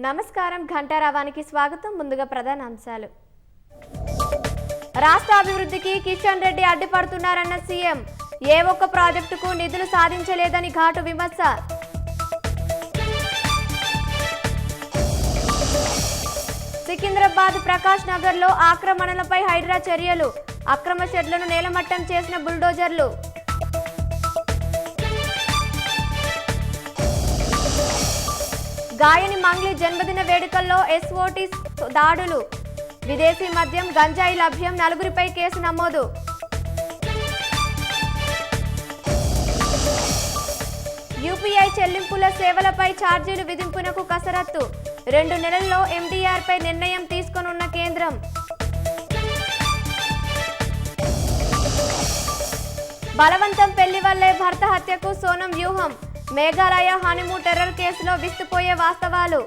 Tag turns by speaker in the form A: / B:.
A: నమస్కారం ఘంటారావానికి స్వాగతం. ముందుగా ప్రధాన అంశాలు. రాష్ట్ర అభివృద్ధికి కిషన్ రెడ్డి అడ్డుపడుతున్నారన్న సీఎం. ఏ ఒక్క ప్రాజెక్టుకు నిధులు సాధించలేదని ఘాటు విమర్శ. సికింద్రాబాద్ ప్రకాష్ నగర్లో ఆక్రమణలపై హైడ్రా చర్యలు. అక్రమ షెడ్లను నేలమట్టం చేసిన బుల్డోజర్లు. గాయని మంగ్లీ జన్మదిన వేడుకల్లో ఎస్ఓటీ దాడులు. విదేశీ మద్యం గంజాయి లభ్యం. 4గురిపై కేసు నమోదు. యూపీఐ చెల్లింపుల సేవలపై ఛార్జీలు విధింపునకు కసరత్తు. 2 నెలల్లో ఎండీఆర్పై నిర్ణయం తీసుకోనున్న కేంద్రం. బలవంతం పెళ్లి వల్లే భర్త హత్యకు సోనం వ్యూహం. మేఘాలయ హనీమూన్ టెర్రర్ కేసులో విస్తుపోయే వాస్తవాలు.